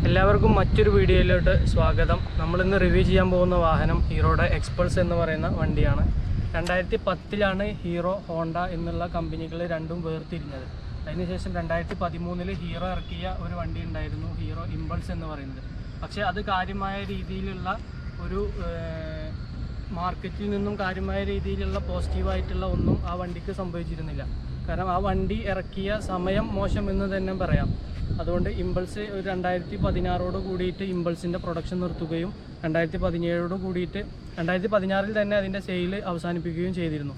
എല്ലാവർക്കും മറ്റൊരു വീഡിയോയിലോട്ട് സ്വാഗതം. നമ്മളിന്ന് റിവ്യൂ ചെയ്യാൻ പോകുന്ന വാഹനം ഹീറോയുടെ എക്സ്പൾസ് എന്ന് പറയുന്ന വണ്ടിയാണ്. 2010 ഹീറോ ഹോണ്ട എന്നുള്ള കമ്പനികൾ രണ്ടും വേർതിരിഞ്ഞത്. അതിനുശേഷം 2013 ഹീറോ ഇറക്കിയ ഒരു വണ്ടി ഉണ്ടായിരുന്നു, ഹീറോ ഇമ്പൾസ് എന്ന് പറയുന്നത്. പക്ഷേ അത് കാര്യമായ രീതിയിലുള്ള ഒരു മാർക്കറ്റിൽ നിന്നും കാര്യമായ രീതിയിലുള്ള പോസിറ്റീവായിട്ടുള്ള ഒന്നും ആ വണ്ടിക്ക് സംഭവിച്ചിരുന്നില്ല. കാരണം ആ വണ്ടി ഇറക്കിയ സമയം മോശം എന്ന് തന്നെ പറയാം. അതുകൊണ്ട് ഇമ്പൾസ് ഒരു 2016 കൂടിയിട്ട് ഇമ്പൾസിൻ്റെ പ്രൊഡക്ഷൻ നിർത്തുകയും 2017 കൂടിയിട്ട് 2016 തന്നെ അതിൻ്റെ സെയിൽ അവസാനിപ്പിക്കുകയും ചെയ്തിരുന്നു.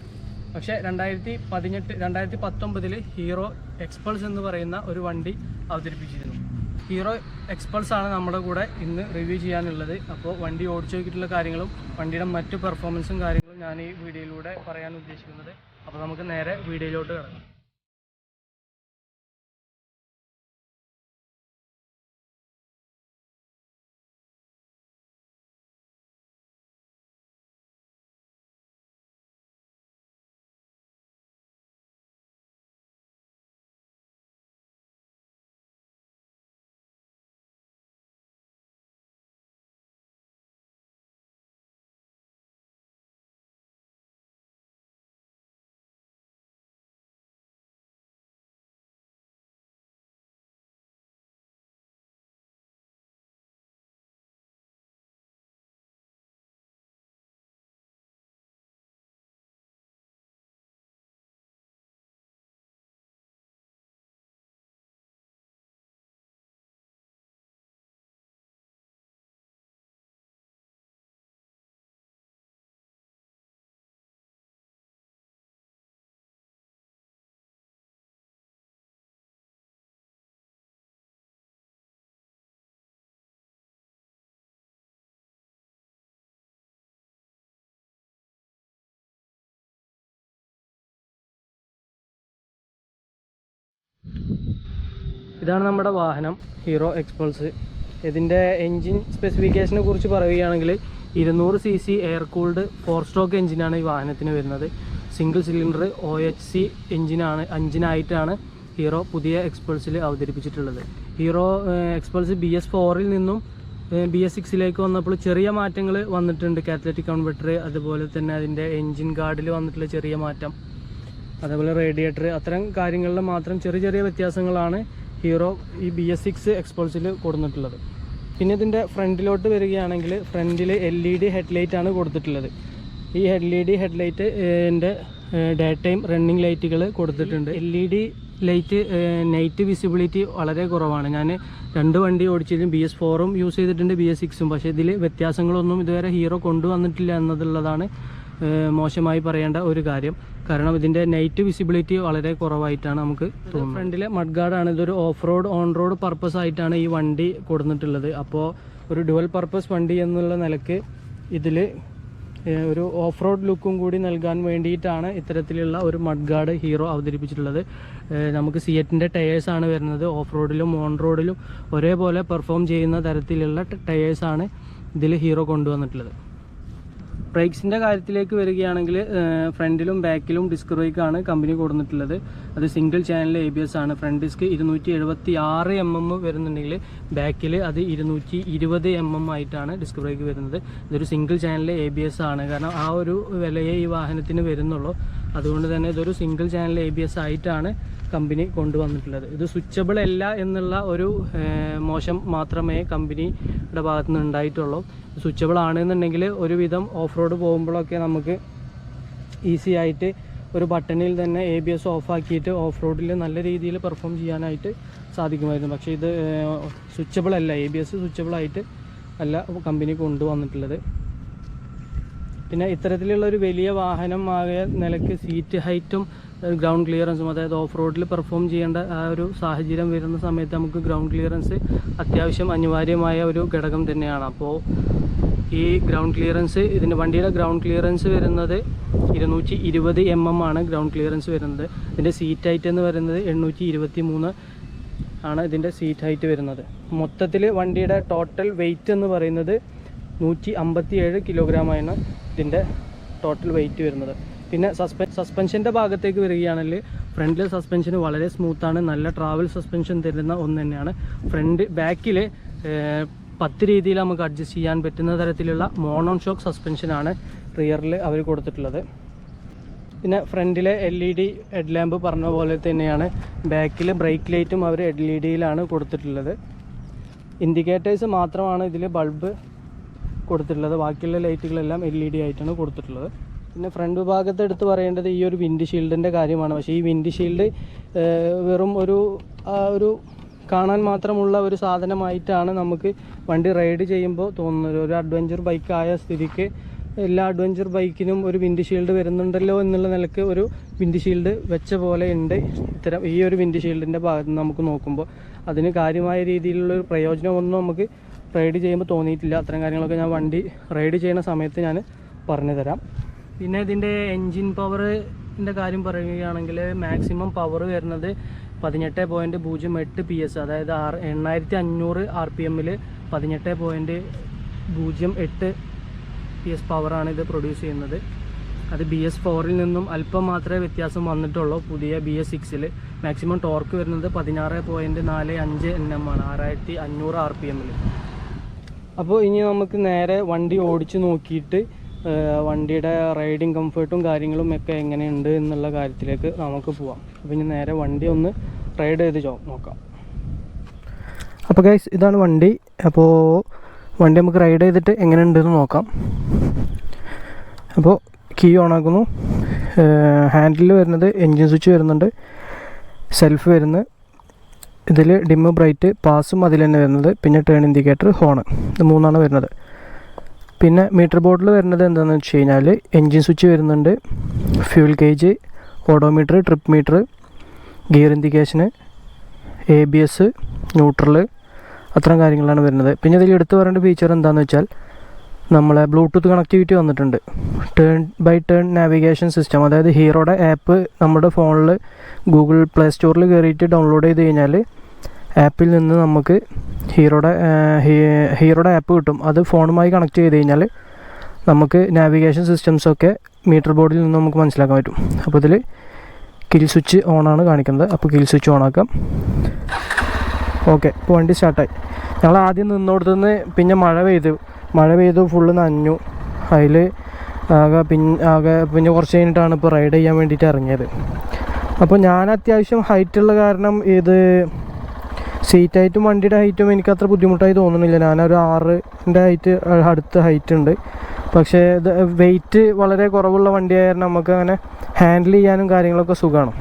പക്ഷേ 2019 ഹീറോ എക്സ്പൾസ് എന്ന് പറയുന്ന ഒരു വണ്ടി അവതരിപ്പിച്ചിരുന്നു. ഹീറോ എക്സ്പൾസ് ആണ് നമ്മുടെ കൂടെ ഇന്ന് റിവ്യൂ ചെയ്യാനുള്ളത്. അപ്പോൾ വണ്ടി ഓടിച്ചു നോക്കിയിട്ടുള്ള കാര്യങ്ങളും വണ്ടിയുടെ മറ്റു പെർഫോമൻസും കാര്യങ്ങളും ഞാൻ ഈ വീഡിയോയിലൂടെ പറയാൻ ഉദ്ദേശിക്കുന്നത്. അപ്പോൾ നമുക്ക് നേരെ വീഡിയോയിലോട്ട് കിടക്കാം. ഇതാണ് നമ്മുടെ വാഹനം, ഹീറോ എക്സ്പൾസ്. ഇതിൻ്റെ എൻജിൻ സ്പെസിഫിക്കേഷനെ കുറിച്ച് പറയുകയാണെങ്കിൽ 200 cc എയർ കൂൾഡ് 4 സ്ട്രോക്ക് എൻജിനാണ് ഈ വാഹനത്തിന് വരുന്നത്. സിംഗിൾ സിലിണ്ടർ OHC എൻജിനായിട്ടാണ് ഹീറോ പുതിയ എക്സ്പൾസിൽ അവതരിപ്പിച്ചിട്ടുള്ളത്. ഹീറോ എക്സ്പൾസ് BS4 നിന്നും BS6 വന്നപ്പോൾ ചെറിയ മാറ്റങ്ങൾ വന്നിട്ടുണ്ട്. കാറ്റലിറ്റിക് കൺവെർട്ടർ, അതുപോലെ തന്നെ അതിൻ്റെ എൻജിൻ ഗാർഡിൽ വന്നിട്ടുള്ള ചെറിയ മാറ്റം, അതേപോലെ റേഡിയേറ്റർ, അത്തരം കാര്യങ്ങളിൽ മാത്രം ചെറിയ ചെറിയ വ്യത്യാസങ്ങളാണ് ഹീറോ ഈ BS6 എക്സ്പൾസിൽ കൊടുത്തിട്ടുള്ളത്. പിന്നെ ഇതിൻ്റെ ഫ്രണ്ടിലോട്ട് വരികയാണെങ്കിൽ ഫ്രണ്ടിൽ LED ഹെഡ്ലൈറ്റ് ആണ് കൊടുത്തിട്ടുള്ളത്. ഈ LED ഹെഡ്ലൈറ്റിൻ്റെ ഡേ ടൈം റണ്ണിങ് ലൈറ്റുകൾ കൊടുത്തിട്ടുണ്ട്. LED ലൈറ്റ് നൈറ്റ് വിസിബിലിറ്റി വളരെ കുറവാണ്. ഞാൻ 2 വണ്ടി ഓടിച്ചതിലും BS4 യൂസ് ചെയ്തിട്ടുണ്ട്, BS6. പക്ഷേ ഇതിൽ വ്യത്യാസങ്ങളൊന്നും ഇതുവരെ ഹീറോ കൊണ്ടുവന്നിട്ടില്ല എന്നതുള്ളതാണ് മോശമായി പറയേണ്ട ഒരു കാര്യം. കാരണം ഇതിൻ്റെ നൈറ്റ് വിസിബിലിറ്റി വളരെ കുറവായിട്ടാണ് നമുക്ക് തോന്നുന്നത്. ഫ്രണ്ടിലെ മഡ് ഗാർഡാണ്. ഇതൊരു off road on road purpose ആയിട്ടാണ് ഈ വണ്ടി കൊടുത്തിട്ടുള്ളത്. അപ്പോൾ ഒരു ഡുവൽ പർപ്പസ് വണ്ടി എന്നുള്ള നിലക്ക് ഇതിൽ ഒരു ഓഫ് റോഡ് ലുക്കും കൂടി നൽകാൻ വേണ്ടിയിട്ടാണ് ഇത്തരത്തിലുള്ള ഒരു മഡ് ഗാർഡ് ഹീറോ അവതരിപ്പിച്ചിട്ടുള്ളത്. നമുക്ക് സിയറ്റിൻ്റെ ടയേഴ്സാണ് വരുന്നത്. ഓഫ് റോഡിലും ഓൺ റോഡിലും ഒരേപോലെ പെർഫോം ചെയ്യുന്ന തരത്തിലുള്ള ടയേഴ്സാണ് ഇതിൽ ഹീറോ കൊണ്ടുവന്നിട്ടുള്ളത്. ബ്രേക്സിൻ്റെ കാര്യത്തിലേക്ക് വരികയാണെങ്കിൽ ഫ്രണ്ടിലും ബാക്കിലും ഡിസ്ക് ബ്രേക്കാണ് കമ്പനി കൊടുത്തിട്ടുള്ളത്. അത് സിംഗിൾ ചാനൽ ABS ആണ്. ഫ്രണ്ട് ഡിസ്ക് 276 mm വരുന്നുണ്ടെങ്കിൽ ബാക്കിൽ അത് 220 mm ആയിട്ടാണ് ഡിസ്ക് ബ്രേക്ക് വരുന്നത്. ഇതൊരു സിംഗിൾ ചാനൽ ABS ആണ്. കാരണം ആ ഒരു വിലയെ ഈ വാഹനത്തിന് വരുന്നുള്ളൂ. അതുകൊണ്ട് തന്നെ ഇതൊരു സിംഗിൾ ചാനൽ ABS ആയിട്ടാണ് കമ്പനി കൊണ്ടുവന്നിട്ടുള്ളത്. ഇത് സ്വിച്ചബിൾ അല്ല എന്നുള്ള ഒരു മോശം മാത്രമേ കമ്പനിയുടെ ഭാഗത്തു നിന്ന് ഉണ്ടായിട്ടുള്ളൂ. സ്വിച്ചബിൾ ആണെന്നുണ്ടെങ്കിൽ ഒരുവിധം ഓഫ് റോഡ് പോകുമ്പോഴൊക്കെ നമുക്ക് ഈസി ആയിട്ട് ഒരു ബട്ടണിൽ തന്നെ ABS ഓഫാക്കിയിട്ട് ഓഫ് റോഡിൽ നല്ല രീതിയിൽ പെർഫോം ചെയ്യാനായിട്ട് സാധിക്കുമായിരുന്നു. പക്ഷേ ഇത് സ്വിച്ചബിൾ അല്ല, ABS സ്വിച്ചബിൾ ആയിട്ട് അല്ല കമ്പനി കൊണ്ടുവന്നിട്ടുള്ളത്. പിന്നെ ഇത്തരത്തിലുള്ളൊരു വലിയ വാഹനമായ നിലയ്ക്ക് സീറ്റ് ഹൈറ്റും ഗ്രൗണ്ട് ക്ലിയറൻസും, അതായത് ഓഫ് റോഡിൽ പെർഫോം ചെയ്യേണ്ട ആ ഒരു സാഹചര്യം വരുന്ന സമയത്ത് നമുക്ക് ഗ്രൗണ്ട് ക്ലിയറൻസ് അത്യാവശ്യം അനിവാര്യമായ ഒരു ഘടകം തന്നെയാണ്. അപ്പോൾ ഈ ഗ്രൗണ്ട് ക്ലിയറൻസ്, ഇതിൻ്റെ വണ്ടിയുടെ ഗ്രൗണ്ട് ക്ലിയറൻസ് വരുന്നത് 220 mm ആണ് ഗ്രൗണ്ട് ക്ലിയറൻസ് വരുന്നത്. ഇതിൻ്റെ സീറ്റ് ഹൈറ്റ് എന്ന് പറയുന്നത് 823 ആണ് ഇതിൻ്റെ സീറ്റ് ഹൈറ്റ് വരുന്നത്. മൊത്തത്തിൽ വണ്ടിയുടെ ടോട്ടൽ വെയ്റ്റ് എന്ന് പറയുന്നത് 157 കിലോഗ്രാമാണ് ഇതിൻ്റെ ടോട്ടൽ വെയ്റ്റ് വരുന്നത്. പിന്നെ സസ്പെൻഷൻ്റെ ഭാഗത്തേക്ക് വരികയാണെങ്കിൽ ഫ്രണ്ടിലെ സസ്പെൻഷൻ വളരെ സ്മൂത്താണ്, നല്ല ട്രാവൽ സസ്പെൻഷൻ തരുന്ന ഒന്ന് തന്നെയാണ്. ബാക്കിൽ 10 രീതിയിൽ നമുക്ക് അഡ്ജസ്റ്റ് ചെയ്യാൻ പറ്റുന്ന തരത്തിലുള്ള മോണോ ഷോക്ക് സസ്പെൻഷനാണ് റിയറിൽ അവർ കൊടുത്തിട്ടുള്ളത്. പിന്നെ ഫ്രണ്ടിലെ LED ഹെഡ് ലാമ്പ് പറഞ്ഞ പോലെ തന്നെയാണ് ബാക്കിൽ ബ്രേക്ക് ലൈറ്റും അവർ LED കൊടുത്തിട്ടുള്ളത്. ഇൻഡിക്കേറ്റേഴ്സ് മാത്രമാണ് ഇതിൽ ബൾബ് കൊടുത്തിട്ടുള്ളത്, ബാക്കിയുള്ള ലൈറ്റുകളെല്ലാം LED ആയിട്ടാണ് കൊടുത്തിട്ടുള്ളത്. പിന്നെ ഫ്രണ്ട് ഭാഗത്ത് എടുത്ത് പറയേണ്ടത് ഈ ഒരു വിൻഡ് ഷീൽഡിൻ്റെ കാര്യമാണ്. പക്ഷേ ഈ വിൻഡ് ഷീൽഡ് വെറും ഒരു കാണാൻ മാത്രമുള്ള ഒരു സാധനമായിട്ടാണ് നമുക്ക് വണ്ടി റൈഡ് ചെയ്യുമ്പോൾ തോന്നുന്നത്. ഒരു അഡ്വഞ്ചർ ബൈക്കായ സ്ഥിതിക്ക് എല്ലാ അഡ്വഞ്ചർ ബൈക്കിനും ഒരു വിൻഡ് ഷീൽഡ് വരുന്നുണ്ടല്ലോ എന്നുള്ള നിലക്ക് ഒരു വിൻഡ് ഷീൽഡ് വെച്ച പോലെ ഉണ്ട് ഈ ഒരു വിൻഡ് ഷീൽഡിൻ്റെ ഭാഗത്ത് നമുക്ക് നോക്കുമ്പോൾ. അതിന് കാര്യമായ രീതിയിലുള്ളൊരു പ്രയോജനമൊന്നും നമുക്ക് റൈഡ് ചെയ്യുമ്പോൾ തോന്നിയിട്ടില്ല. അത്തരം കാര്യങ്ങളൊക്കെ ഞാൻ വണ്ടി റൈഡ് ചെയ്യുന്ന സമയത്ത് ഞാൻ പറഞ്ഞു തരാം. പിന്നെ ഇതിൻ്റെ എൻജിൻ പവറിൻ്റെ കാര്യം പറയുകയാണെങ്കിൽ മാക്സിമം പവർ വരുന്നത് 18.08 PS, അതായത് 8500 RPM-ൽ 18.08 PS പവറാണ് ഇത് പ്രൊഡ്യൂസ് ചെയ്യുന്നത്. അത് BS4-ൽ നിന്നും അല്പം മാത്രമേ വ്യത്യാസം വന്നിട്ടുള്ളൂ. പുതിയ BS6-ൽ മാക്സിമം ടോർക്ക് വരുന്നത് 16.45 Nm ആണ് 6500 RPM-ൽ. അപ്പോൾ ഇനി നമുക്ക് നേരെ വണ്ടി ഓടിച്ച് നോക്കിയിട്ട് വണ്ടിയുടെ റൈഡിങ് കംഫർട്ടും കാര്യങ്ങളും ഒക്കെ എങ്ങനെയുണ്ട് എന്നുള്ള കാര്യത്തിലേക്ക് നമുക്ക് പോവാം. അപ്പോൾ ഇനി നേരെ വണ്ടി ഒന്ന് റൈഡ് ചെയ്ത് നോക്കാം. അപ്പോൾ ഗൈസ്, ഇതാണ് വണ്ടി. അപ്പോൾ വണ്ടി നമുക്ക് റൈഡ് ചെയ്തിട്ട് എങ്ങനെയുണ്ടെന്ന് നോക്കാം. അപ്പോൾ കീ ഓൺ ആക്കുന്നു. ഹാൻഡിൽ വരുന്നത് എൻജിൻ സ്വിച്ച് വരുന്നുണ്ട്, സെൽഫ് വരുന്നത്, ഇതിൽ ഡിമ്മ് ബ്രൈറ്റ് പാസും അതിൽ തന്നെ വരുന്നത്, പിന്നെ ടേൺ ഇൻഡിക്കേറ്റർ, ഹോണ്, ഇത് 3 വരുന്നത്. പിന്നെ മീറ്റർ ബോർഡിൽ വരുന്നത് എന്താണെന്ന് വെച്ച് കഴിഞ്ഞാൽ എൻജിൻ സ്വിച്ച് വരുന്നുണ്ട്, fuel gauge, odometer, trip meter, gear ഇൻഡിക്കേഷന്, ABS, ന്യൂട്രൽ, അത്തരം കാര്യങ്ങളാണ് വരുന്നത്. പിന്നെ ഇതിൽ എടുത്ത് പറയേണ്ട ഫീച്ചർ എന്താണെന്ന് വെച്ചാൽ നമ്മളെ ബ്ലൂടൂത്ത് കണക്ടിവിറ്റി വന്നിട്ടുണ്ട്. Turn by turn navigation system, അതായത് ഹീറോയുടെ ആപ്പ് നമ്മുടെ ഫോണിൽ ഗൂഗിൾ പ്ലേ സ്റ്റോറിൽ കയറിയിട്ട് ഡൗൺലോഡ് ചെയ്ത് കഴിഞ്ഞാൽ ആപ്പിൽ നിന്ന് നമുക്ക് ഹീറോയുടെ ആപ്പ് കിട്ടും. അത് ഫോണുമായി കണക്ട് ചെയ്ത് കഴിഞ്ഞാൽ നമുക്ക് നാവിഗേഷൻ സിസ്റ്റംസൊക്കെ മീറ്റർ ബോർഡിൽ നിന്ന് നമുക്ക് മനസ്സിലാക്കാൻ പറ്റും. അപ്പോൾ ഇതിൽ കിൽ സ്വിച്ച് ഓണാണ് കാണിക്കുന്നത്. അപ്പോൾ കിൽ സ്വിച്ച് ഓണാക്കാം. ഓക്കെ, ഇപ്പോൾ വണ്ടി സ്റ്റാർട്ടായി. ഞങ്ങൾ ആദ്യം നിന്നോടത്തുനിന്ന് പിന്നെ മഴ പെയ്തു ഫുള്ള് നനഞ്ഞു. അതിൽ പിന്നെ കുറച്ച് കഴിഞ്ഞിട്ടാണ് ഇപ്പോൾ റൈഡ് ചെയ്യാൻ വേണ്ടിയിട്ട് ഇറങ്ങിയത്. അപ്പോൾ ഞാൻ അത്യാവശ്യം ഹൈറ്റുള്ള കാരണം ഇത് സീറ്റ് ഹൈറ്റും വണ്ടിയുടെ ഹൈറ്റും എനിക്ക് അത്ര ബുദ്ധിമുട്ടായി തോന്നുന്നില്ല. ഞാനൊരു 6-ൻ്റെ അടുത്ത് ഹൈറ്റ് ഉണ്ട്. പക്ഷേ ഇത് വെയിറ്റ് വളരെ കുറവുള്ള വണ്ടിയായ കാരണം നമുക്ക് അങ്ങനെ ഹാൻഡിൽ ചെയ്യാനും കാര്യങ്ങളൊക്കെ സുഖമാണ്.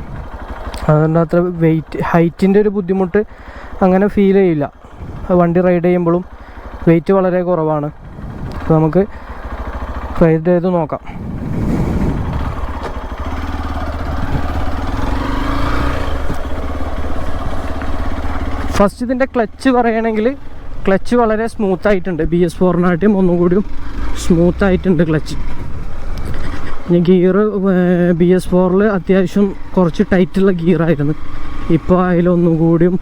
അതുകൊണ്ട് അത്ര ഹൈറ്റിൻ്റെ ഒരു ബുദ്ധിമുട്ട് അങ്ങനെ ഫീൽ ചെയ്യില്ല. വണ്ടി റൈഡ് ചെയ്യുമ്പോഴും വെയിറ്റ് വളരെ കുറവാണ്. അപ്പോൾ നമുക്ക് റൈഡ് ചെയ്ത് നോക്കാം. ഫസ്റ്റ് ഇതിൻ്റെ ക്ലച്ച് പറയുകയാണെങ്കിൽ ക്ലച്ച് വളരെ സ്മൂത്തായിട്ടുണ്ട്. BS4-നായിട്ടും ഒന്നുകൂടിയും സ്മൂത്തായിട്ടുണ്ട് ക്ലച്ച്. പിന്നെ ഗിയർ BS4-ൽ അത്യാവശ്യം കുറച്ച് ടൈറ്റുള്ള ഗിയറായിരുന്നു. ഇപ്പോൾ അതിലൊന്നും കൂടിയും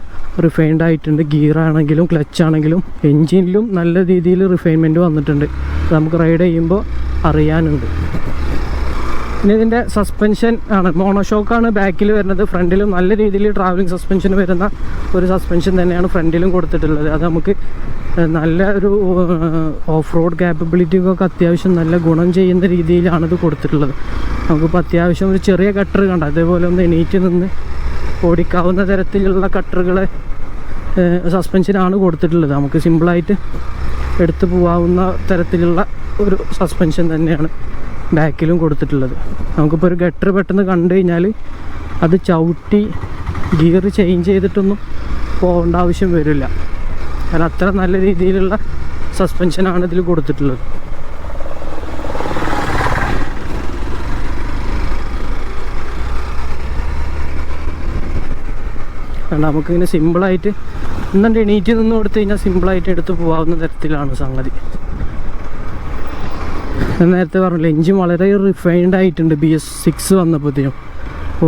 റിഫൈൻഡ് ആയിട്ടുണ്ട്. ഗിയറാണെങ്കിലും ക്ലച്ചാണെങ്കിലും എൻജിനിലും നല്ല രീതിയിൽ റിഫൈൻമെൻറ്റ് വന്നിട്ടുണ്ട്. നമുക്ക് റൈഡ് ചെയ്യുമ്പോൾ അറിയാനുണ്ട്. പിന്നെ ഇതിൻ്റെ സസ്പെൻഷൻ ആണ് മോണോഷോക്കാണ് ബാക്കിൽ വരുന്നത്. ഫ്രണ്ടിലും നല്ല രീതിയിൽ ട്രാവലിംഗ് സസ്പെൻഷൻ വരുന്ന ഒരു സസ്പെൻഷൻ തന്നെയാണ് ഫ്രണ്ടിലും കൊടുത്തിട്ടുള്ളത്. അത് നമുക്ക് നല്ല ഒരു ഓഫ് റോഡ് ക്യാപ്പബിലിറ്റിക്കൊക്കെ അത്യാവശ്യം നല്ല ഗുണം ചെയ്യുന്ന രീതിയിലാണിത് കൊടുത്തിട്ടുള്ളത്. നമുക്കിപ്പോൾ അത്യാവശ്യം ഒരു ചെറിയ കട്ടർ കണ്ട അതേപോലെ ഒന്ന് എണീറ്റ് നിന്ന് ഓടിക്കാവുന്ന തരത്തിലുള്ള കട്ടറുകളെ സസ്പെൻഷനാണ് കൊടുത്തിട്ടുള്ളത്. നമുക്ക് സിമ്പിളായിട്ട് എടുത്തു പോകാവുന്ന തരത്തിലുള്ള ഒരു സസ്പെൻഷൻ തന്നെയാണ് ബാക്കിലും കൊടുത്തിട്ടുള്ളത്. നമുക്കിപ്പോൾ ഒരു ഗട്ടർ പെട്ടെന്ന് കണ്ടു കഴിഞ്ഞാൽ അത് ചവിട്ടി ഗിയർ ചേഞ്ച് ചെയ്തിട്ടൊന്നും പോകേണ്ട ആവശ്യം വരില്ല. കാരണം അത്ര നല്ല രീതിയിലുള്ള സസ്പെൻഷനാണ് ഇതിൽ കൊടുത്തിട്ടുള്ളത്. കാരണം നമുക്കിങ്ങനെ സിമ്പിളായിട്ട് എന്നിട്ട് എണീറ്റ് നിന്ന് കൊടുത്തു കഴിഞ്ഞാൽ സിമ്പിളായിട്ട് എടുത്ത് പോകാവുന്ന തരത്തിലാണ് സംഗതി. നേരത്തെ പറഞ്ഞില്ല, എൻജിൻ വളരെ റിഫൈൻഡ് ആയിട്ടുണ്ട്. BS6 വന്നപ്പോഴത്തേക്കും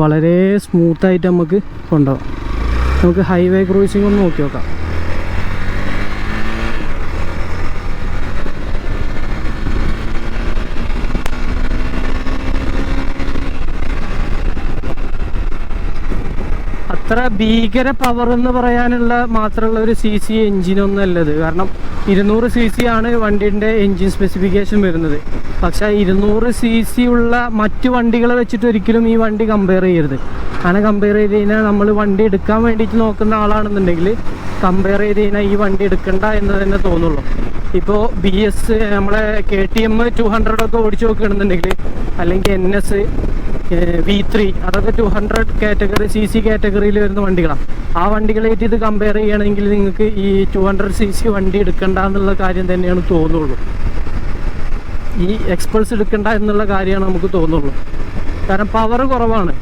വളരെ സ്മൂത്തായിട്ട് നമുക്ക് കൊണ്ടുപോകാം. നമുക്ക് ഹൈവേ ക്രൂസിംഗ് ഒന്ന് നോക്കി നോക്കാം. അത്ര ഭീകര പവർ എന്ന് പറയാനുള്ള മാത്രമുള്ള ഒരു CC എഞ്ചിനൊന്നും അല്ലത്. കാരണം 200 CC ആണ് വണ്ടിൻ്റെ എൻജിൻ സ്പെസിഫിക്കേഷൻ വരുന്നത്. പക്ഷേ 200 CC ഉള്ള മറ്റു വണ്ടികളെ വെച്ചിട്ട് ഒരിക്കലും ഈ വണ്ടി കമ്പയർ ചെയ്യരുത്. അങ്ങനെ കമ്പയർ ചെയ്ത് കഴിഞ്ഞാൽ നമ്മൾ വണ്ടി എടുക്കാൻ വേണ്ടിയിട്ട് നോക്കുന്ന ആളാണെന്നുണ്ടെങ്കിൽ കമ്പയർ ചെയ്ത് കഴിഞ്ഞാൽ ഈ വണ്ടി എടുക്കണ്ട എന്ന് തന്നെ തോന്നുള്ളൂ. ഇപ്പോൾ BS നമ്മളെ KTM 200 ഒക്കെ ഓടിച്ച് നോക്കുകയാണെന്നുണ്ടെങ്കിൽ, അല്ലെങ്കിൽ NS V3 അതൊക്കെ 200 കാറ്റഗറി CC കാറ്റഗറിയിൽ വരുന്ന വണ്ടികളാണ്. ആ വണ്ടികളായിട്ട് ഇത് കമ്പയർ ചെയ്യുകയാണെങ്കിൽ നിങ്ങൾക്ക് ഈ 200 CC വണ്ടി എടുക്കണ്ട എന്നുള്ള കാര്യം തന്നെയാണ് തോന്നുള്ളൂ. ഈ എക്സ്പൾസ് എടുക്കണ്ട എന്നുള്ള കാര്യമാണ് നമുക്ക് തോന്നുള്ളൂ. കാരണം പവർ കുറവാണ്.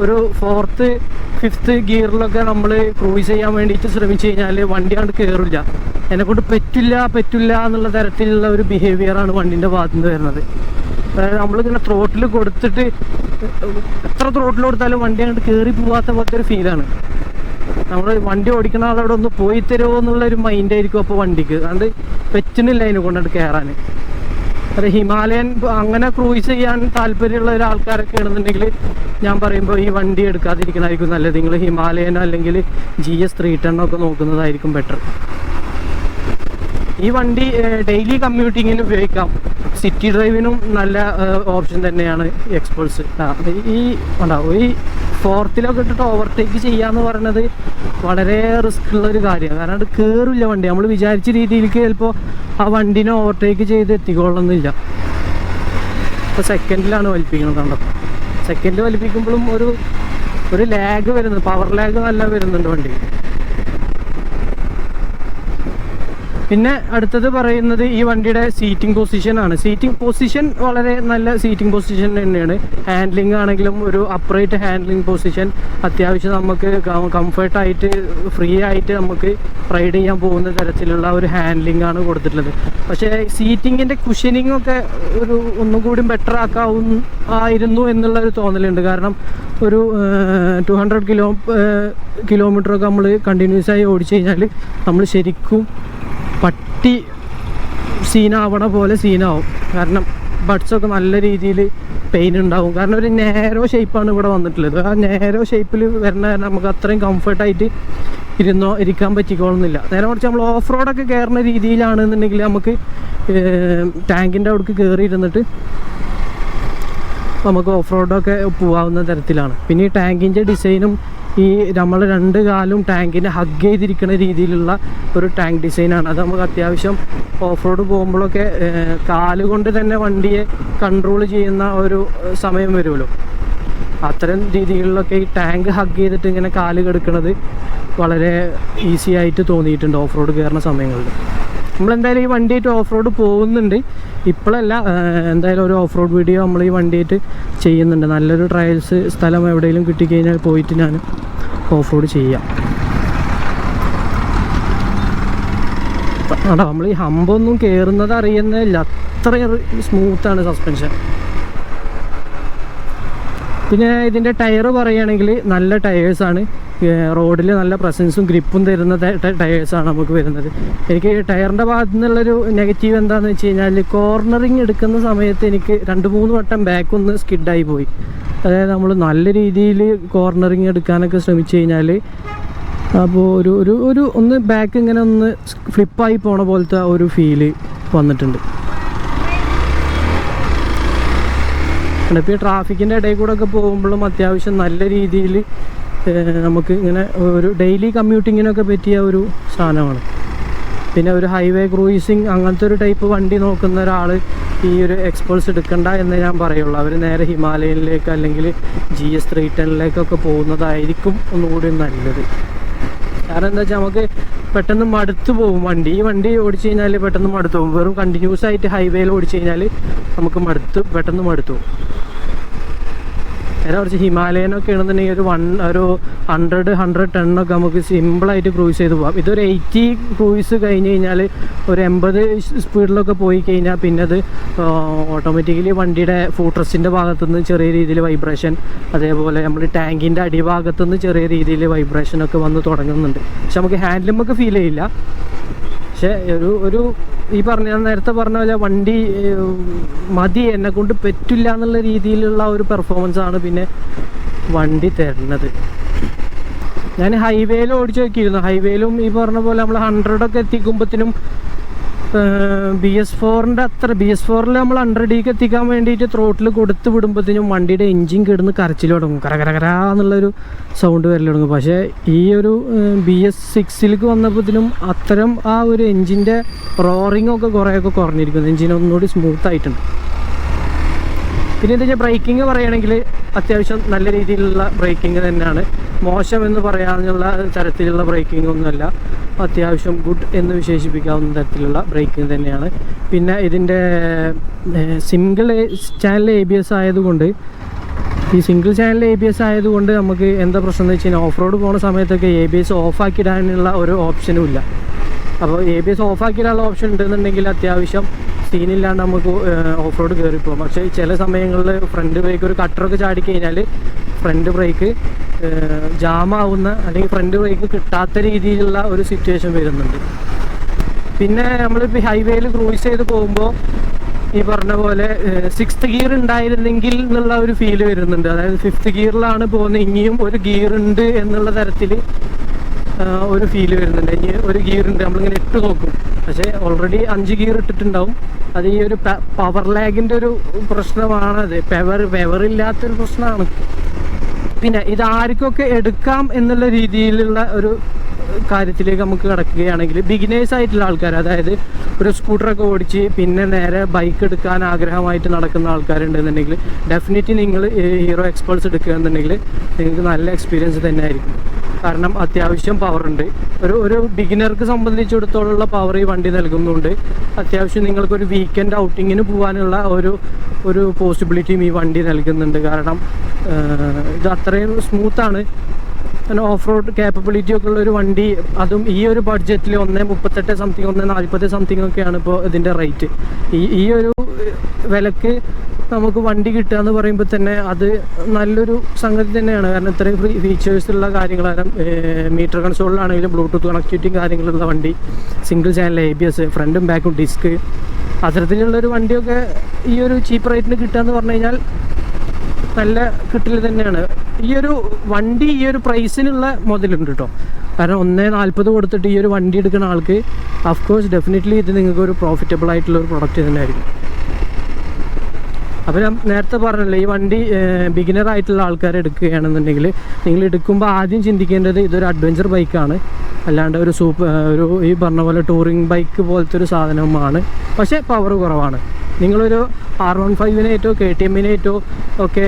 ഒരു 4th 5th ഗിയറിലൊക്കെ നമ്മൾ ക്രൂയിസ് ചെയ്യാൻ വേണ്ടിയിട്ട് ശ്രമിച്ചു കഴിഞ്ഞാൽ വണ്ടി അങ്ങോട്ട് കയറില്ല. എന്നെക്കൊണ്ട് പറ്റില്ല എന്നുള്ള തരത്തിലുള്ള ഒരു ബിഹേവിയറാണ് വണ്ടീൻ്റെ ഭാഗത്തു നിന്ന് വരുന്നത്. അതായത് നമ്മളിങ്ങനെ ത്രോട്ടിൽ കൊടുത്തിട്ട് എത്ര ത്രോട്ടിൽ കൊടുത്താലും വണ്ടി അങ്ങോട്ട് കയറി പോകാത്ത പോലത്തെ ഒരു ഫീലാണ്. നമ്മൾ വണ്ടി ഓടിക്കുന്ന ആളവിടെ ഒന്ന് പോയി തരുമോ എന്നുള്ളൊരു മൈൻഡായിരിക്കും അപ്പോൾ വണ്ടിക്ക്. അതുകൊണ്ട് പറ്റുന്നില്ല അതിനെ കൊണ്ടിട്ട് കയറാൻ. അത് ഹിമാലയൻ അങ്ങനെ ക്രൂയിസ് ചെയ്യാൻ താല്പര്യമുള്ള ഒരാൾക്കാരൊക്കെ ആണെന്നുണ്ടെങ്കിൽ ഞാൻ പറയുമ്പോൾ ഈ വണ്ടി എടുക്കാതിരിക്കണമായിരിക്കും നല്ലത്. നിങ്ങൾ ഹിമാലയൻ അല്ലെങ്കിൽ GS 310 ഒക്കെ നോക്കുന്നതായിരിക്കും ബെറ്റർ. ഈ വണ്ടി ഡെയിലി കമ്മ്യൂട്ടിങ്ങിന് ഉപയോഗിക്കാം. സിറ്റി ഡ്രൈവിനും നല്ല ഓപ്ഷൻ തന്നെയാണ് എക്സ്പൾസ്. ഈ 4th ഇട്ടിട്ട് ഓവർടേക്ക് ചെയ്യാന്ന് പറയുന്നത് വളരെ റിസ്ക് ഉള്ളൊരു കാര്യമാണ്. കാരണം അത് കയറില്ല വണ്ടി. നമ്മൾ വിചാരിച്ച രീതിയിലേക്ക് ചിലപ്പോൾ ആ വണ്ടിനെ ഓവർടേക്ക് ചെയ്ത് എത്തിക്കൊള്ളുന്നില്ല. ഇപ്പോൾ സെക്കൻഡിലാണ് വലിപ്പിക്കുന്നത്. കണ്ടോ, സെക്കൻഡ് വലിപ്പിക്കുമ്പോഴും ഒരു ലാഗ് വരുന്നത്, പവർ ലാഗ് നല്ല വരുന്നുണ്ട് വണ്ടിക്ക്. പിന്നെ അടുത്തത് പറയുന്നത് ഈ വണ്ടിയുടെ സീറ്റിംഗ് പൊസിഷനാണ്. സീറ്റിംഗ് പൊസിഷൻ വളരെ നല്ല സീറ്റിംഗ് പൊസിഷൻ തന്നെയാണ്. ഹാൻഡ്ലിംഗ് ആണെങ്കിലും ഒരു അപ്രൈറ്റ് ഹാൻഡ്ലിംഗ് പൊസിഷൻ അത്യാവശ്യം നമുക്ക് കംഫർട്ടായിട്ട് ഫ്രീ ആയിട്ട് നമുക്ക് റൈഡ് ചെയ്യാൻ പോകുന്ന തരത്തിലുള്ള ഒരു ഹാൻഡ്ലിംഗ് ആണ് കൊടുത്തിട്ടുള്ളത്. പക്ഷേ സീറ്റിങ്ങിൻ്റെ കുഷനിങ് ഒക്കെ ഒന്നും കൂടി ബെറ്റർ ആയിരുന്നു എന്നുള്ളൊരു തോന്നലുണ്ട്. കാരണം ഒരു 200 കിലോമീറ്ററൊക്കെ നമ്മൾ കണ്ടിന്യൂസ് ആയി ഓടിച്ചു കഴിഞ്ഞാൽ നമ്മൾ ശരിക്കും പട്ടി സീനാവണ പോലെ സീനാവും. കാരണം ബഡ്സൊക്കെ നല്ല രീതിയിൽ പെയിൻ ഉണ്ടാവും. കാരണം ഒരു നേരോ ഷേപ്പാണ് ഇവിടെ വന്നിട്ടുള്ളത്. ആ നേരോ ഷേപ്പിൽ വരുന്ന നമുക്ക് അത്രയും കംഫർട്ടായിട്ട് ഇരിക്കാൻ പറ്റിക്കോളുന്നില്ല. നേരെ കുറച്ച് നമ്മൾ ഓഫ് റോഡൊക്കെ കയറുന്ന രീതിയിലാണെന്നുണ്ടെങ്കിൽ നമുക്ക് ടാങ്കിൻ്റെ അവിടേക്ക് കയറി ഇരുന്നിട്ട് നമുക്ക് ഓഫ് റോഡൊക്കെ പോകാവുന്ന തരത്തിലാണ്. പിന്നെ ഈ ടാങ്കിൻ്റെ ഡിസൈനും ഈ നമ്മൾ 2 കാലും ടാങ്കിനെ ഹഗ് ചെയ്തിരിക്കുന്ന രീതിയിലുള്ള ഒരു ടാങ്ക് ഡിസൈനാണ്. അത് നമുക്ക് അത്യാവശ്യം ഓഫ് റോഡ് പോകുമ്പോഴൊക്കെ കാലുകൊണ്ട് തന്നെ വണ്ടിയെ കൺട്രോൾ ചെയ്യുന്ന ഒരു സമയം വരുമല്ലോ. അത്തരം രീതികളിലൊക്കെ ഈ ടാങ്ക് ഹഗ് ചെയ്തിട്ട് ഇങ്ങനെ കാല് കെടുക്കുന്നത് വളരെ ഈസി ആയിട്ട് തോന്നിയിട്ടുണ്ട് ഓഫ് റോഡ് കയറുന്ന സമയങ്ങളിൽ. നമ്മളെന്തായാലും ഈ വണ്ടിയായിട്ട് ഓഫ് റോഡ് പോകുന്നുണ്ട്. ഇപ്പോഴല്ല, എന്തായാലും ഒരു ഓഫ് റോഡ് വീഡിയോ നമ്മൾ ഈ വണ്ടിയായിട്ട് ചെയ്യുന്നുണ്ട്. നല്ലൊരു ട്രയൽസ് സ്ഥലം എവിടെയെങ്കിലും കിട്ടിക്കഴിഞ്ഞാൽ പോയിട്ട് ഞാൻ ഓഫ് റോഡ് ചെയ്യാം. നമ്മൾ ഈ ഹമ്പൊന്നും കയറുന്നത് അറിയുന്നില്ല, അത്രയും സ്മൂത്താണ് സസ്പെൻഷൻ. പിന്നെ ഇതിൻ്റെ ടയർ പറയുകയാണെങ്കിൽ നല്ല ടയേഴ്സാണ്. റോഡിൽ നല്ല പ്രസൻസും ഗ്രിപ്പും തരുന്ന ടയേഴ്സാണ് നമുക്ക് വരുന്നത്. എനിക്ക് ടയറിൻ്റെ ഭാഗത്തു നിന്നുള്ളൊരു നെഗറ്റീവ് എന്താണെന്ന് വെച്ച് കഴിഞ്ഞാൽ കോർണറിങ് എടുക്കുന്ന സമയത്ത് എനിക്ക് 2-3 വട്ടം ബാക്കൊന്ന് സ്കിഡായി പോയി. അതായത് നമ്മൾ നല്ല രീതിയിൽ കോർണറിങ് എടുക്കാനൊക്കെ ശ്രമിച്ചു കഴിഞ്ഞാൽ അപ്പോൾ ഒരു ഒന്ന് ബാക്ക് ഇങ്ങനെ ഒന്ന് ഫ്ലിപ്പായി പോണ പോലത്തെ ഒരു ഫീല് വന്നിട്ടുണ്ട്. ഇപ്പോൾ ഈ ട്രാഫിക്കിൻ്റെ ഇടയിൽ കൂടെ ഒക്കെ പോകുമ്പോഴും അത്യാവശ്യം നല്ല രീതിയിൽ നമുക്ക് ഇങ്ങനെ ഒരു ഡെയിലി കമ്മ്യൂട്ടിങ്ങിനൊക്കെ പറ്റിയ ഒരു സാധനമാണ്. പിന്നെ ഒരു ഹൈവേ ക്രൂയിസിങ് അങ്ങനത്തെ ഒരു ടൈപ്പ് വണ്ടി നോക്കുന്ന ഒരാൾ ഈ ഒരു എക്സ്പൾസ് എടുക്കണ്ട എന്ന് ഞാൻ പറയുള്ളൂ. അവർ നേരെ ഹിമാലയനിലേക്ക് അല്ലെങ്കിൽ GS 310 പോകുന്നതായിരിക്കും ഒന്നുകൂടി നല്ലത്. കാരണം എന്താ വെച്ചാൽ നമുക്ക് പെട്ടെന്ന് മടുത്തു പോകും വണ്ടി. ഈ വണ്ടി ഓടിച്ചു കഴിഞ്ഞാൽ പെട്ടെന്ന് മടുത്തു പോകും. വെറും കണ്ടിന്യൂസ് ആയിട്ട് ഹൈവേയിൽ ഓടിച്ചു കഴിഞ്ഞാൽ നമുക്ക് പെട്ടെന്ന് മടുത്തു പോകും. നേരെ കുറച്ച് ഹിമാലയനൊക്കെ ആണെന്നുണ്ടെങ്കിൽ ഒരു 100-110 നമുക്ക് സിമ്പിളായിട്ട് ക്രൂയിസ് ചെയ്ത് പോകാം. ഇതൊരു 80 ക്രൂയിസ് കഴിഞ്ഞ് കഴിഞ്ഞാൽ ഒരു 80 സ്പീഡിലൊക്കെ പോയി കഴിഞ്ഞാൽ പിന്നെ അത് ഓട്ടോമാറ്റിക്കലി വണ്ടിയുടെ ഫൂട്രസ്റ്റിൻ്റെ ഭാഗത്തുനിന്ന് ചെറിയ രീതിയിൽ വൈബ്രേഷൻ, അതേപോലെ നമ്മൾ ടാങ്കിൻ്റെ അടിഭാഗത്തുനിന്ന് ചെറിയ രീതിയിൽ വൈബ്രേഷനൊക്കെ വന്ന് തുടങ്ങുന്നുണ്ട്. പക്ഷെ നമുക്ക് ഹാൻഡിലുമൊക്കെ ഫീൽ ചെയ്യില്ല. പക്ഷെ ഒരു ഈ നേരത്തെ പറഞ്ഞ പോലെ വണ്ടി മതി, എന്നെ കൊണ്ട് പറ്റില്ല എന്നുള്ള രീതിയിലുള്ള ഒരു പെർഫോമൻസ് ആണ് പിന്നെ വണ്ടി തരുന്നത്. ഞാൻ ഹൈവേയിൽ ഓടിച്ച് നോക്കിയിരുന്നു. ഹൈവേയിലും ഈ പറഞ്ഞ പോലെ നമ്മൾ 100 എത്തിക്കുമ്പോഴത്തേനും BS4 അത്ര BS4 നമ്മൾ 100 എത്തിക്കാൻ വേണ്ടിയിട്ട് ത്രോട്ടിൽ കൊടുത്ത് വിടുമ്പോഴത്തേനും വണ്ടിയുടെ എൻജിൻ കിടന്ന് കരച്ചിൽ തുടങ്ങും. കരകര എന്നുള്ളൊരു സൗണ്ട് വരൽ തുടങ്ങും. പക്ഷേ ഈ ഒരു BS6 വന്നപ്പോഴത്തേനും അത്തരം ആ ഒരു എൻജിൻ്റെ റോറിങ് ഒക്കെ കുറേയൊക്കെ കുറഞ്ഞിരിക്കുന്നു. എൻജിൻ ഒന്നുകൂടി സ്മൂത്ത് ആയിട്ടുണ്ട്. പിന്നെ എന്താ വെച്ചാൽ ബ്രേക്കിംഗ് പറയുകയാണെങ്കിൽ അത്യാവശ്യം നല്ല രീതിയിലുള്ള ബ്രേക്കിംഗ് തന്നെയാണ്. മോശം എന്ന് പറയാനുള്ള തരത്തിലുള്ള ബ്രേക്കിംഗ് ഒന്നുമല്ല, അത്യാവശ്യം ഗുഡ് എന്ന് വിശേഷിപ്പിക്കാവുന്ന തരത്തിലുള്ള ബ്രേക്കിംഗ് തന്നെയാണ്. പിന്നെ ഇതിൻ്റെ സിംഗിൾ ചാനൽ ABS ആയതുകൊണ്ട് നമുക്ക് എന്താ പ്രശ്നം എന്ന് വെച്ച് കഴിഞ്ഞാൽ ഓഫ് റോഡ് പോകുന്ന സമയത്തൊക്കെ ABS ഓഫാക്കിയിടാനുള്ള ഒരു ഓപ്ഷനും ഇല്ല. അപ്പോൾ ABS ഓഫാക്കിയിടാനുള്ള ഓപ്ഷൻ ഉണ്ടെന്നുണ്ടെങ്കിൽ അത്യാവശ്യം സീനില്ലാണ്ട് നമുക്ക് ഓഫ് റോഡ് കയറി പോകും. പക്ഷേ ചില സമയങ്ങളിൽ ഫ്രണ്ട് ബ്രേക്ക് ഒരു കട്ടറൊക്കെ ചാടിക്കഴിഞ്ഞാൽ ഫ്രണ്ട് ബ്രേക്ക് ജാമാവുന്ന അല്ലെങ്കിൽ ഫ്രണ്ട് ബ്രേക്ക് കിട്ടാത്ത രീതിയിലുള്ള ഒരു സിറ്റുവേഷൻ വരുന്നുണ്ട്. പിന്നെ നമ്മളിപ്പോൾ ഹൈവേയിൽ ക്രൂസ് ചെയ്ത് പോകുമ്പോൾ ഈ പറഞ്ഞ പോലെ 6th ഗിയർ ഉണ്ടായിരുന്നെങ്കിൽ എന്നുള്ള ഒരു ഫീല് വരുന്നുണ്ട്. അതായത് 5th ഗിയറിലാണ് പോകുന്നത്, ഇനിയും ഒരു ഗിയർ ഉണ്ട് എന്നുള്ള തരത്തിൽ ഒരു ഫീല് വരുന്നുണ്ട്. ഇനി ഒരു ഗിയർ ഉണ്ട്, നമ്മളിങ്ങനെ ഇട്ട് നോക്കും, പക്ഷേ ഓൾറെഡി 5 ഗിയർ ഇട്ടിട്ടുണ്ടാവും. അത് ഈ ഒരു പവർ ലാഗിൻ്റെ ഒരു പ്രശ്നമാണത്, പെവറില്ലാത്തൊരു പ്രശ്നമാണ്. പിന്നെ ഇതാർക്കൊക്കെ എടുക്കാം എന്നുള്ള രീതിയിലുള്ള ഒരു കാര്യത്തിലേക്ക് നമുക്ക് കിടക്കുകയാണെങ്കിൽ ബിഗിനേഴ്സ് ആയിട്ടുള്ള ആൾക്കാർ, അതായത് ഒരു സ്കൂട്ടറൊക്കെ ഓടിച്ച് പിന്നെ നേരെ ബൈക്ക് എടുക്കാൻ ആഗ്രഹമായിട്ട് നടക്കുന്ന ആൾക്കാരുണ്ടെന്നുണ്ടെങ്കിൽ ഡെഫിനറ്റ്ലി നിങ്ങൾ ഹീറോ എക്സ്പൾസ് എടുക്കുകയെന്നുണ്ടെങ്കിൽ നിങ്ങൾക്ക് നല്ല എക്സ്പീരിയൻസ് തന്നെ ആയിരിക്കും. കാരണം അത്യാവശ്യം പവറുണ്ട്. ഒരു ബിഗിനർക്ക് സംബന്ധിച്ചിടത്തോളം പവർ ഈ വണ്ടി നൽകുന്നുണ്ട്. അത്യാവശ്യം നിങ്ങൾക്കൊരു വീക്കെൻഡ് ഔട്ടിങ്ങിന് പോകാനുള്ള ഒരു പോസിബിലിറ്റിയും ഈ വണ്ടി നൽകുന്നുണ്ട്. കാരണം ഇത് അത്രയും സ്മൂത്താണ്. ഓഫ് റോഡ് ക്യാപ്പബിലിറ്റി ഒക്കെ ഉള്ളൊരു വണ്ടി, അതും ഈ ഒരു ബഡ്ജറ്റിൽ 1.38 സംതിങ് 1.40 സംതിങ് ഒക്കെയാണ് ഇപ്പോൾ ഇതിൻ്റെ റേറ്റ്. ഈ ഒരു വിലക്ക് നമുക്ക് വണ്ടി കിട്ടുക എന്ന് പറയുമ്പോൾ തന്നെ അത് നല്ലൊരു സംഗതി തന്നെയാണ്. കാരണം ഇത്രയും ഫീച്ചേഴ്സുള്ള കാര്യങ്ങൾ, കാരണം മീറ്റർ കൺസോളിലാണെങ്കിലും ബ്ലൂടൂത്ത് കണക്ടിവിറ്റി കാര്യങ്ങളുള്ള വണ്ടി, സിംഗിൾ ചാനൽ ABS, ഫ്രണ്ടും ബാക്കും ഡിസ്ക്, അത്തരത്തിലുള്ളൊരു വണ്ടിയൊക്കെ ഈ ഒരു ചീപ്പ് റേറ്റിന് കിട്ടുക എന്ന് പറഞ്ഞു കഴിഞ്ഞാൽ നല്ല കിട്ടൽ തന്നെയാണ്. ഈ ഒരു വണ്ടി ഈ ഒരു പ്രൈസിനുള്ള മുതലുണ്ട് കേട്ടോ. കാരണം 1.40 കൊടുത്തിട്ട് ഈ ഒരു വണ്ടി എടുക്കുന്ന ആൾക്ക് അഫ്കോഴ്സ് ഡെഫിനറ്റ്ലി ഇത് നിങ്ങൾക്ക് ഒരു പ്രോഫിറ്റബിൾ ആയിട്ടുള്ള ഒരു പ്രൊഡക്റ്റ് തന്നെ ആയിരിക്കും. അപ്പോൾ ഞാൻ നേരത്തെ പറഞ്ഞല്ലോ, ഈ വണ്ടി ബിഗിനർ ആയിട്ടുള്ള ആൾക്കാർ എടുക്കുകയാണെന്നുണ്ടെങ്കിൽ നിങ്ങൾ എടുക്കുമ്പോൾ ആദ്യം ചിന്തിക്കേണ്ടത് ഇതൊരു അഡ്വഞ്ചർ ബൈക്കാണ്, അല്ലാണ്ട് ഒരു ഈ പറഞ്ഞ പോലെ ടൂറിങ് ബൈക്ക് പോലത്തെ ഒരു സാധനമാണ്. പക്ഷേ പവർ കുറവാണ്. നിങ്ങളൊരു R15-നേറ്റോ KTM-നേറ്റോ ഒക്കെ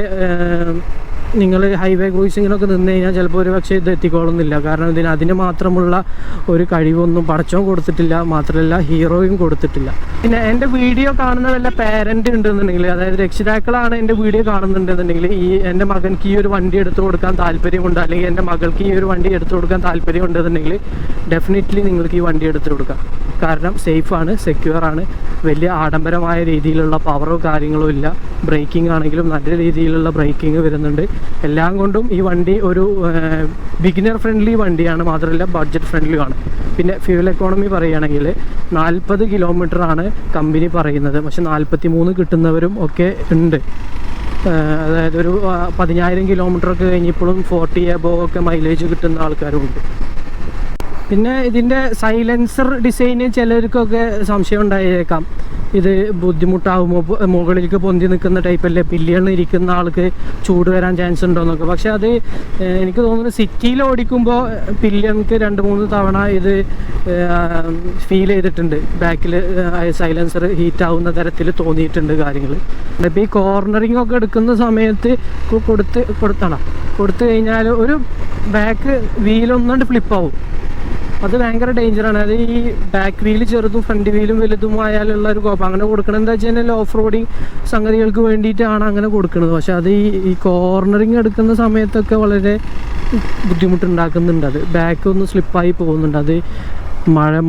നിങ്ങൾ ഹൈവേ ക്രൂസിങ്ങിനൊക്കെ നിന്ന് കഴിഞ്ഞാൽ ചിലപ്പോൾ ഒരു പക്ഷേ ഇത് എത്തിക്കോളുന്നില്ല. കാരണം അതിന് മാത്രമുള്ള ഒരു കഴിവൊന്നും പടച്ചോൻ കൊടുത്തിട്ടില്ല, മാത്രമല്ല ഹീറോയും കൊടുത്തിട്ടില്ല. പിന്നെ എൻ്റെ വീഡിയോ കാണുന്ന വല്ല പേരൻ്റ് ഉണ്ടെന്നുണ്ടെങ്കിൽ, അതായത് രക്ഷിതാക്കളാണ് എൻ്റെ വീഡിയോ കാണുന്നുണ്ടെന്നുണ്ടെങ്കിൽ, എൻ്റെ മകൻക്ക് ഈ ഒരു വണ്ടി എടുത്തു കൊടുക്കാൻ താല്പര്യമുണ്ട്, അല്ലെങ്കിൽ എൻ്റെ മകൾക്ക് ഈ ഒരു വണ്ടി എടുത്തു കൊടുക്കാൻ താല്പര്യമുണ്ടെന്നുണ്ടെങ്കിൽ ഡെഫിനറ്റ്ലി നിങ്ങൾക്ക് ഈ വണ്ടി എടുത്തു കൊടുക്കാം. കാരണം സേഫാണ്, സെക്യൂറാണ്, വലിയ ആഡംബരമായ രീതിയിലുള്ള പവറോ കാര്യങ്ങളോ ഇല്ല. ബ്രേക്കിംഗ് ആണെങ്കിലും നല്ല രീതിയിലുള്ള ബ്രേക്കിംഗ് വരുന്നുണ്ട്. എല്ലാം കൊണ്ടും ഈ വണ്ടി ഒരു ബിഗിനർ ഫ്രണ്ട്ലി വണ്ടിയാണ്, മാത്രമല്ല ബഡ്ജറ്റ് ഫ്രണ്ട്ലിയാണ്. പിന്നെ ഫ്യൂൽ എക്കോണമി പറയുകയാണെങ്കിൽ 40 കിലോമീറ്ററാണ് കമ്പനി പറയുന്നത്, പക്ഷെ 43 കിട്ടുന്നവരും ഒക്കെ ഉണ്ട്. അതായത് ഒരു 10,000 കിലോമീറ്ററൊക്കെ കഴിഞ്ഞപ്പോഴും 40 എബോവ് ഒക്കെ മൈലേജ് കിട്ടുന്ന ആൾക്കാരും ഉണ്ട്. പിന്നെ ഇതിൻ്റെ സൈലൻസർ ഡിസൈന് ചിലർക്കൊക്കെ സംശയം ഉണ്ടായേക്കാം, ഇത് ബുദ്ധിമുട്ടാകുമോ, മുകളിലേക്ക് പൊന്തി നിൽക്കുന്ന ടൈപ്പല്ലേ, പില്ലിയണിൽ ഇരിക്കുന്ന ആൾക്ക് ചൂട് വരാൻ ചാൻസ് ഉണ്ടോ എന്നൊക്കെ. പക്ഷെ അത് എനിക്ക് തോന്നുന്നു സിറ്റിയിൽ ഓടിക്കുമ്പോൾ പില്ലിയൺക്ക് 2-3 തവണ ഇത് ഫീൽ ചെയ്തിട്ടുണ്ട്. ബാക്കിൽ സൈലൻസർ ഹീറ്റ് ആവുന്ന തരത്തിൽ തോന്നിയിട്ടുണ്ട് കാര്യങ്ങൾ. ഇപ്പോൾ ഈ കോർണറിങ് ഒക്കെ എടുക്കുന്ന സമയത്ത് കൊടുത്തു കഴിഞ്ഞാൽ ഒരു ബാക്ക് വീലൊന്നുകൊണ്ട് ഫ്ലിപ്പാവും. അത് ഭയങ്കര ഡേഞ്ചറാണ്. അത് ഈ ബാക്ക് വീല് ചെറുതും ഫ്രണ്ട് വീലും വലുതുമായാലുള്ള ഒരു കോപ്പം. അങ്ങനെ കൊടുക്കണം എന്താ വെച്ച് കഴിഞ്ഞാൽ ഓഫ് റോഡിങ് സംഗതികൾക്ക് വേണ്ടിയിട്ടാണ് അങ്ങനെ കൊടുക്കുന്നത്. പക്ഷെ അത് ഈ കോർണറിങ് എടുക്കുന്ന സമയത്തൊക്കെ വളരെ ബുദ്ധിമുട്ടുണ്ടാക്കുന്നുണ്ട്. അത് ബാക്ക് ഒന്ന് സ്ലിപ്പായി പോകുന്നുണ്ട്. അത്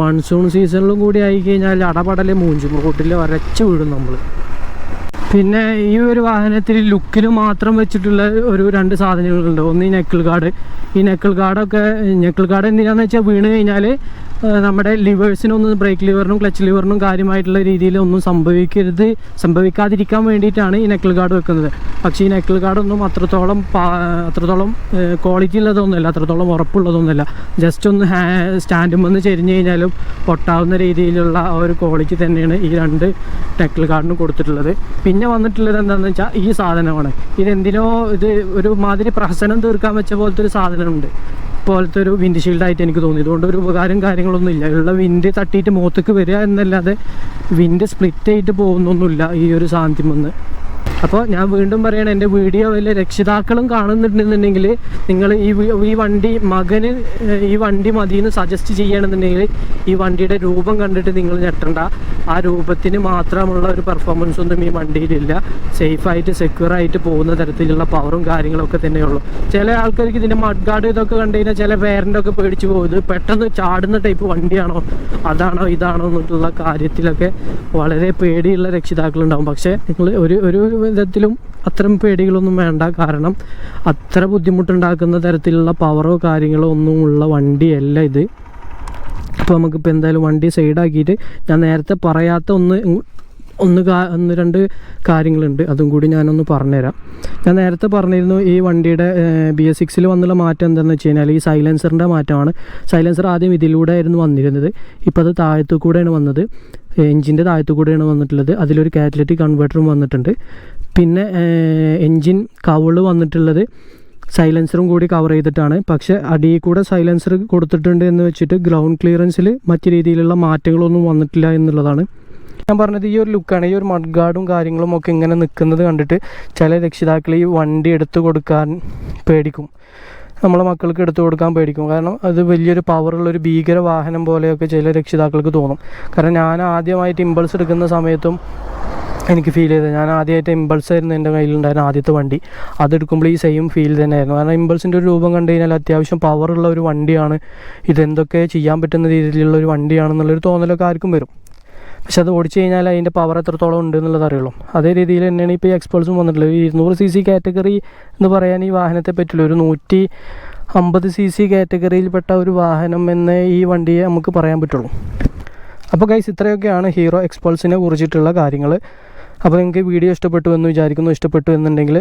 മൺസൂൺ സീസണിലും കൂടി ആയിക്കഴിഞ്ഞാൽ അടപടലെ മൂഞ്ചും, റോട്ടിൽ വരച്ച് വീഴും നമ്മൾ. പിന്നെ ഈ ഒരു വാഹനത്തിൽ ലുക്കിന് മാത്രം വെച്ചിട്ടുള്ള ഒരു 2 സാധനങ്ങളുണ്ട്. ഒന്ന് ഈ നെക്കിൾ ഗാർഡ്. ഈ നെക്കിൾ ഗാർഡ് എന്തിനാന്ന് വെച്ചാൽ വീണ് കഴിഞ്ഞാൽ നമ്മുടെ ലിവേഴ്സിനൊന്നും ബ്രേക്ക് ലിവറിനും ക്ലച്ച് ലിവറിനും കാര്യമായിട്ടുള്ള രീതിയിൽ ഒന്നും സംഭവിക്കാതിരിക്കാൻ വേണ്ടിയിട്ടാണ് ഈ നെക്കിൾ ഗാർഡ് വെക്കുന്നത്. പക്ഷേ ഈ നെക്കിൾ ഗാർഡൊന്നും അത്രത്തോളം ക്വാളിറ്റി ഉള്ളതൊന്നുമില്ല, അത്രത്തോളം ഉറപ്പുള്ളതൊന്നുമില്ല. ജസ്റ്റ് ഒന്ന് സ്റ്റാൻഡും വന്ന് ചെരിഞ്ഞ് കഴിഞ്ഞാലും പൊട്ടാവുന്ന രീതിയിലുള്ള ഒരു ക്വാളിറ്റി തന്നെയാണ് ഈ 2 നെക്കിൾ ഗാർഡിന് കൊടുത്തിട്ടുള്ളത്. പിന്നെ വന്നിട്ടുള്ളത് എന്താണെന്ന് വെച്ചാൽ ഈ സാധനമാണ്. ഇതെന്തിനോ ഇത് ഒരു മാതിരി പ്രഹസനം തീർക്കാൻ വെച്ച പോലത്തെ ഒരു സാധനമുണ്ട്, പോലത്തെ ഒരു വിൻഡ് ഷീൽഡായിട്ട് എനിക്ക് തോന്നി. ഇതുകൊണ്ട് ഒരു ഉപകാരം കാര്യങ്ങളൊന്നും ഇല്ല. ഉള്ള വിൻഡ് തട്ടിയിട്ട് മുഖത്തേക്ക് വരിക എന്നല്ലാതെ വിൻഡ് സ്പ്ലിറ്റ് ആയിട്ട് പോകുന്നൊന്നുമില്ല ഈ ഒരു സാധനത്തിൽ നിന്ന്. അപ്പോൾ ഞാൻ വീണ്ടും പറയണം, എൻ്റെ വീഡിയോ വല്ല രക്ഷിതാക്കളും കാണുന്നുണ്ടെന്നുണ്ടെങ്കിൽ നിങ്ങൾ ഈ വണ്ടി മകന് ഈ വണ്ടി മതിയെന്ന് സജസ്റ്റ് ചെയ്യണമെന്നുണ്ടെങ്കിൽ ഈ വണ്ടിയുടെ രൂപം കണ്ടിട്ട് നിങ്ങൾ ഞെട്ടണ്ട. ആ രൂപത്തിന് മാത്രമുള്ള ഒരു പെർഫോമൻസ് ഒന്നും ഈ വണ്ടിയിലില്ല. സേഫായിട്ട് സെക്യൂറായിട്ട് പോകുന്ന തരത്തിലുള്ള പവറും കാര്യങ്ങളൊക്കെ തന്നെയുള്ളൂ. ചില ആൾക്കാർക്ക് ഇതിൻ്റെ മഡ് ഗാർഡ് ഇതൊക്കെ കണ്ടു കഴിഞ്ഞാൽ ചില പേരൻ്റ് ഒക്കെ പേടിച്ച് പോകും. ഇത് പെട്ടെന്ന് ചാടുന്ന ടൈപ്പ് വണ്ടിയാണോ, അതാണോ ഇതാണോ എന്നുള്ള കാര്യത്തിലൊക്കെ വളരെ പേടിയുള്ള രക്ഷിതാക്കളുണ്ടാകും. പക്ഷേ നിങ്ങൾ ഒരു വിധത്തിലും അത്തരം പേടികളൊന്നും വേണ്ട. കാരണം അത്ര ബുദ്ധിമുട്ടുണ്ടാക്കുന്ന തരത്തിലുള്ള പവറോ കാര്യങ്ങളോ ഒന്നുമുള്ള വണ്ടിയല്ല ഇത്. അപ്പോൾ നമുക്കിപ്പോൾ എന്തായാലും വണ്ടി സൈഡാക്കിയിട്ട് ഞാൻ നേരത്തെ പറയാത്ത ഒന്ന് 2 കാര്യങ്ങളുണ്ട്, അതും കൂടി ഞാനൊന്ന് പറഞ്ഞുതരാം. ഞാൻ നേരത്തെ പറഞ്ഞിരുന്നു ഈ വണ്ടിയുടെ BS6 വന്നുള്ള മാറ്റം എന്താണെന്ന് വെച്ച് കഴിഞ്ഞാൽ ഈ സൈലൻസറിൻ്റെ മാറ്റമാണ്. സൈലൻസർ ആദ്യം ഇതിലൂടെ ആയിരുന്നു വന്നിരുന്നത്, ഇപ്പോൾ അത് താഴത്തു കൂടെയാണ് വന്നത്, എൻജിൻ്റെ താഴത്തു കൂടെയാണ് വന്നിട്ടുള്ളത്. അതിലൊരു കാറ്റലിറ്റിക് കൺവേർട്ടറും വന്നിട്ടുണ്ട്. പിന്നെ എൻജിൻ കവിള് വന്നിട്ടുള്ളത് സൈലൻസറും കൂടി കവർ ചെയ്തിട്ടാണ്. പക്ഷേ അടിയിൽ കൂടെ സൈലൻസർ കൊടുത്തിട്ടുണ്ട് എന്ന് വെച്ചിട്ട് ഗ്രൗണ്ട് ക്ലിയറൻസിൽ മറ്റു രീതിയിലുള്ള മാറ്റങ്ങളൊന്നും വന്നിട്ടില്ല എന്നുള്ളതാണ് ഞാൻ പറഞ്ഞത്. ഈ ഒരു ലുക്കാണ്, ഈ ഒരു മഡ് ഗാർഡും കാര്യങ്ങളും ഒക്കെ ഇങ്ങനെ നിൽക്കുന്നത് കണ്ടിട്ട് ചില രക്ഷിതാക്കൾ ഈ വണ്ടി എടുത്തു കൊടുക്കാൻ പേടിക്കും, നമ്മളെ മക്കൾക്ക് എടുത്തു കൊടുക്കാൻ പേടിക്കും. കാരണം അത് വലിയൊരു പവറുള്ളൊരു ഭീകര വാഹനം പോലെയൊക്കെ ചില രക്ഷിതാക്കൾക്ക് തോന്നും. കാരണം ഞാൻ ആദ്യമായിട്ട് ഇമ്പൾസ് എടുക്കുന്ന സമയത്തും എനിക്ക് ഫീൽ ചെയ്തത്, ഞാൻ ആദ്യമായിട്ട് ഇമ്പൾസ് ആയിരുന്നു എൻ്റെ കയ്യിലുണ്ടായിരുന്ന ആദ്യത്തെ വണ്ടി. അതെടുക്കുമ്പോൾ ഈ സെയിം ഫീൽ തന്നെയായിരുന്നു. കാരണം ഇമ്പൾസിൻ്റെ ഒരു രൂപം കണ്ടു കഴിഞ്ഞാൽ അത്യാവശ്യം പവറുള്ള ഒരു വണ്ടിയാണ്, ഇതെന്തൊക്കെ ചെയ്യാൻ പറ്റുന്ന രീതിയിലുള്ള ഒരു വണ്ടിയാണെന്നുള്ളൊരു തോന്നലൊക്കെ ആർക്കും വരും. പക്ഷെ അത് ഓടിച്ചു കഴിഞ്ഞാൽ അതിൻ്റെ പവർ എത്രത്തോളം ഉണ്ട് എന്നുള്ളത് അറിയുള്ളൂ. അതേ രീതിയിൽ തന്നെയാണ് ഇപ്പോൾ ഈ എക്സ്പൾസും വന്നിട്ടുള്ളത്. 200cc കാറ്റഗറി എന്ന് പറയാൻ ഈ വാഹനത്തെ പറ്റില്ല, ഒരു 150cc കാറ്റഗറിയിൽപ്പെട്ട ഒരു വാഹനം എന്നേ ഈ വണ്ടിയെ നമുക്ക് പറയാൻ പറ്റുള്ളൂ. അപ്പോൾ ഗൈസ്, ഇത്രയൊക്കെയാണ് ഹീറോ എക്സ്പൾസിനെ കുറിച്ചിട്ടുള്ള കാര്യങ്ങൾ. അപ്പോൾ നിങ്ങൾക്ക് വീഡിയോ ഇഷ്ടപ്പെട്ടു എന്ന് വിചാരിക്കുന്നു. ഇഷ്ടപ്പെട്ടു എന്നുണ്ടെങ്കിൽ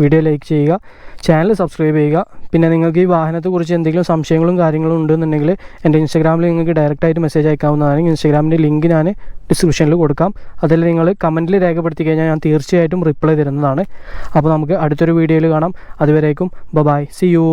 വീഡിയോ ലൈക്ക് ചെയ്യുക, ചാനൽ സബ്സ്ക്രൈബ് ചെയ്യുക. പിന്നെ നിങ്ങൾക്ക് ഈ വാഹനത്തെക്കുറിച്ച് എന്തെങ്കിലും സംശയങ്ങളും കാര്യങ്ങളും ഉണ്ടെന്നുണ്ടെങ്കിൽ എൻ്റെ ഇൻസ്റ്റാഗ്രാമിൽ നിങ്ങൾക്ക് ഡയറക്റ്റായിട്ട് മെസ്സേജ് അയക്കാവുന്നതാണ്. ഇൻസ്റ്റാഗ്രാമിൻ്റെ ലിങ്ക് ഞാൻ ഡിസ്ക്രിപ്ഷനിൽ കൊടുക്കാം. അതിൽ നിങ്ങൾ കമൻറ്റിൽ രേഖപ്പെടുത്തി കഴിഞ്ഞാൽ ഞാൻ തീർച്ചയായിട്ടും റിപ്ലൈ തരുന്നതാണ്. അപ്പോൾ നമുക്ക് അടുത്തൊരു വീഡിയോയിൽ കാണാം. അതുവരേക്കും ബൈ, സീ യു.